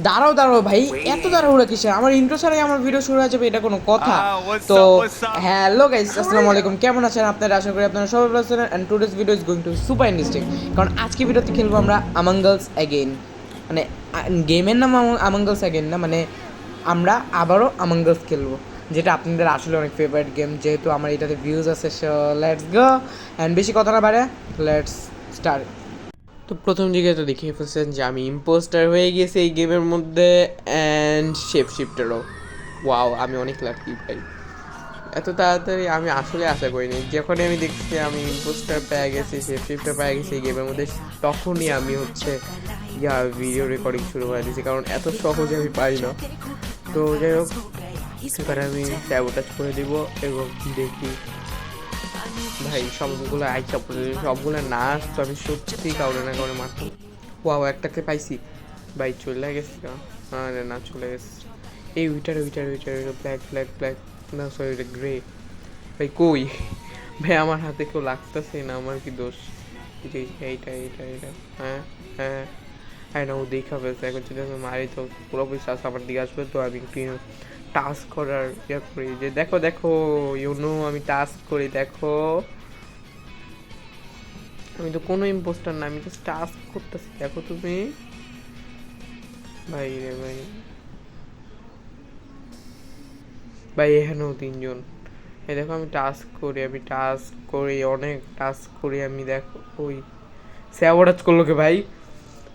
দাঁড়াও দাঁড়াও ভাই, এত তাড়াহুড়া কিসের? আমার ইন্ট্রো ছাড়াই আমার ভিডিও শুরু হয়ে যাবে, এটা কোনো কথা? তো হ্যালো গাইস, আসসালামু আলাইকুম, কেমন আছেন আপনারা? আশা করি আপনারা সবাই ভালো আছেন। And today's video is going to super interesting, কারণ আজকে ভিডিওতে খেলবো আমরা আমাঙ্গলস অ্যাগেইন। মানে গেমের নাম আমাঙ্গলস অ্যাগেইন না, মানে আমরা আবারও আমাঙ্গলস খেলবো, যেটা আপনাদের আসলে অনেক ফেভারিট গেম, যেহেতু আমার এটাতে ভিউজ আছে। সো লেটস গো, অ্যান্ড বেশি কথা না বাড়ে, লেটস স্টার্ট। তো প্রথম দিকে তো দেখিয়ে ফেলছেন যে আমি ইম্পোস্টার হয়ে গেছি এই গেমের মধ্যে, অ্যান্ড শেপ শিফটারও। ওয়াও, আমি অনেক লাকি ভাই, এত তাড়াতাড়ি আমি আসলে আশা করিনি। যখনই আমি দেখছি আমি ইম্পোস্টার পেয়ে গেছি, শেপ শিফটার পেয়ে গেছি এই গেমের মধ্যে, তখনই আমি হচ্ছে ভিডিও রেকর্ডিং শুরু করে দিয়েছি, কারণ এত সহজে আমি পারি না। তো যাই হোক, এবার আমি স্যাবোটাজ করে দিব এবং দেখি ভাই সবগুলো আইসা সবগুলো না আসতো, আমি সত্যি কাউরে না কাউরে মারতাম। ওয়াও, একটাকে পাইছি ভাই, চলে গেছে আরে না, চলে গেছে এই উইটার উইটার উইটার ব্ল্যাক ব্ল্যাক ব্ল্যাক, না সরি এটা গ্রে। ভাই কই ভাই, আমার হাতে কেউ লাগতেছে না, আমার কি দোষ? এইটা এইটা এইটা, হ্যাঁ হ্যাঁ হ্যাঁ না, ও দেখা ফেলছে। এখন যদি আমি মারি তো পুরো বিশ্বাস আমার দিকে আসবে, তো আমি একটু টাস্ক করার করি যে দেখো দেখো ইউনো আমি টাস্ক করি, দেখো আমি তো কোনো ইম্পোস্টার না, আমি জাস্ট টাস্ক করতেছি, দেখো তুমি। ভাই রে ভাই, ভাই এখানেও তিনজন। এই দেখো আমি টাস্ক করি, অনেক টাস্ক করি আমি, দেখো ওই স্যাবোটাজ করলো কে ভাই?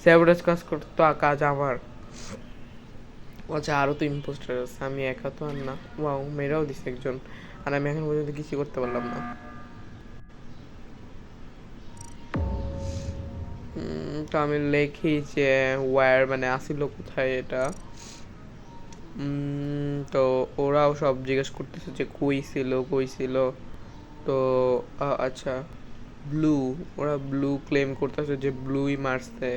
স্যাবোটাজ কাজ করতো কাজ আমার। আচ্ছা, আরও তো ইম্পোস্টার আছে, আমি একা তো আর না। ওয়াও, মেয়েরাও দিছে একজন, আর আমি এখন পর্যন্ত কিছু করতে পারলাম না। তো আমি লেখি যে ওয়্যার মানে আসিল কোথায় এটা। তো ওরাও সব জিজ্ঞেস করতেছে যে কই ছিল। তো আচ্ছা, ব্লু, ওরা ব্লু ক্লেম করতেছে যে ব্লুই মারছে।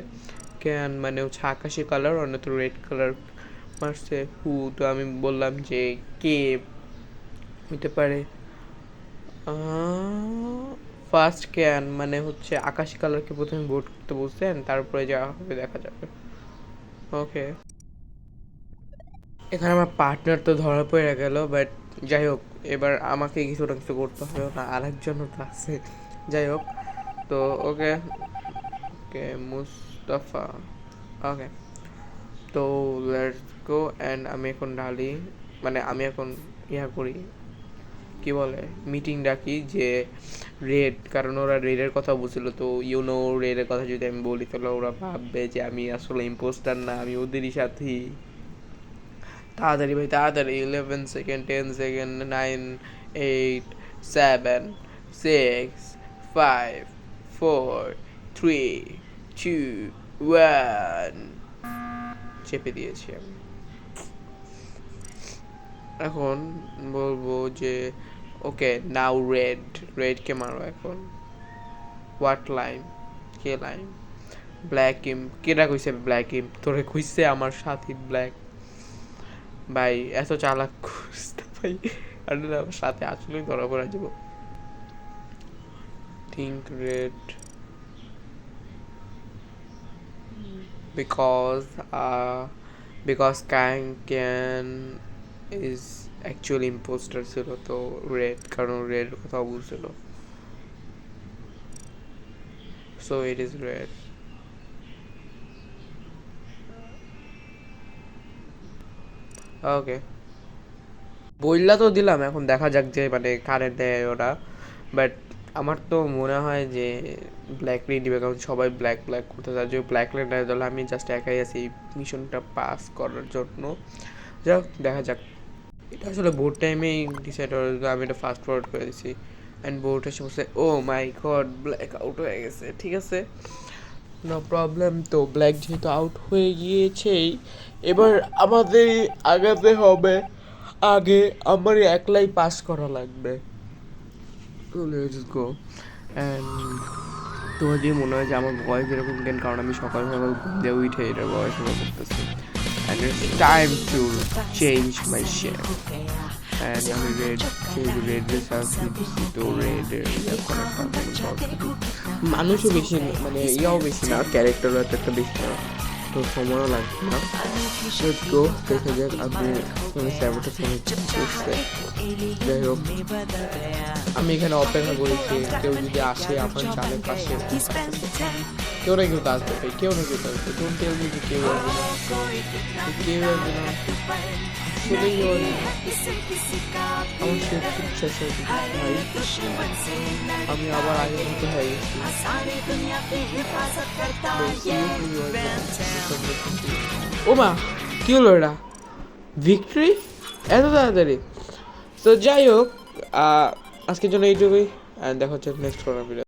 কেন মানে হচ্ছে আকাশি কালার, অন্যত্র রেড কালার মারছে হু। তো আমি বললাম যে কে হইতে পারে। ফার্স্ট ক্যান মানে হচ্ছে আকাশি কালারকে প্রথমে ভোট করতে বলছেন, তারপরে যা হবে দেখা যাবে। ওকে, এখানে আমার পার্টনার তো ধরা পড়ে গেল, বাট যাই হোক, এবার আমাকে কিছু না কিছু করতে হবে না, আরেকজনও তো আছে। যাই হোক, তো ওকে ওকে মুস্তাফা, ওকে, তো লেটস গো। অ্যান্ড আমি এখন ঢালি, মানে আমি এখন করি, কি বলে, মিটিং ডাকি যে রেড, কারণ ওরা রেডের কথা বলছিল। তো ইউনো রেডের কথা যদি আমি বলি তাহলে ওরা ভাববে যে আমি আসলে ইম্পোস্টার না, আমি ওদেরই সাথী। তাড়াতাড়ি ভাই তাড়াতাড়ি, 11 সেকেন্ড, 10 সেকেন্ড, 9, 8, 7, 6, 5, 4, 3, 2, 1 চেপে দিয়েছি আমি। এখন বলবো যে ওকে নাও রেডকে মারো এখন। What line? K line? Black ইম, কেটা কইছে ব্ল্যাক ইম? তোরে কইছে আমার সাথী ব্ল্যাক? ভাই এত চালাক খুঁজতে ভাই, আর আমার সাথে আসলেই ধরা পড়া যাবো। Think red because because can is actually impostor ছিল, তো রেড, কারণ রেড কথা বলছিল, সো ইট ইজ রেড। ওকে, বইলা তো দিলাম, এখন দেখা যাক যে মানে কারে দেয় ওরা। বাট আমার তো মনে হয় যে ব্ল্যাক রেড দিবে, কারণ সবাই ব্ল্যাক ব্ল্যাক করতে চায়। যে ব্ল্যাক রেড নেয় তাহলে আমি জাস্ট একাই আছি এই মিশনটা পাস করার জন্য। যাক দেখা যাক, এটা আসলে ভোট টাইমেই ডিসাইড হয়ে, আমি এটা ফাস্ট ফরওয়ার্ড করে দিছি। অ্যান্ড ভোট এসে বসে, ও মাই গড, ব্ল্যাক আউট হয়ে গেছে। ঠিক আছে, নো প্রবলেম। তো ব্ল্যাক যেহেতু আউট হয়ে গিয়েছেই, এবার আমাদের আগাতে হবে। আগে আমার একলাই পাস করা লাগবে। Let's go. অ্যান্ড তোমার যদি মনে হয় যে আমার ভয়েস এরকম কেন, কারণ আমি সকাল সকাল ঘুম দিয়ে উঠে এটা ভয়েস ওভার করতেছি। And it's time to change my shape. And আমি রেড, যেহেতু রেড সার্চ দিতেছি, তো রেডের মানুষও বেশি, মানে ইয়াও বেশি না, ক্যারেক্টারও একটা বেশি না। তো সময়ও লাগবে না। তো দেখে যাক আমি সাইবারটা ফোনে করছে। যাই হোক আমি এখানে অপেক্ষা করেছি, কেউ যদি আসে আমার চালের পাশে, কেউ না কেউ তো আসবে ভাই, কেউ না কেউ তো আসবে। ডোন্ট টেল মি কেউ আসবে না, কেউ আসবে না, আসলে কেউ আসবে না। আমার সে খুব শেষ হয়ে গেছে ভাই, আমি আবার আগের মতো হয়ে গেছি। ও মা, কি হলো এটা? ভিক্টরি এত তাড়াতাড়ি? তো যাই হোক, আজকের জন্য এইটুকুই, দেখা হচ্ছে নেক্সট কোনো ভিডিও।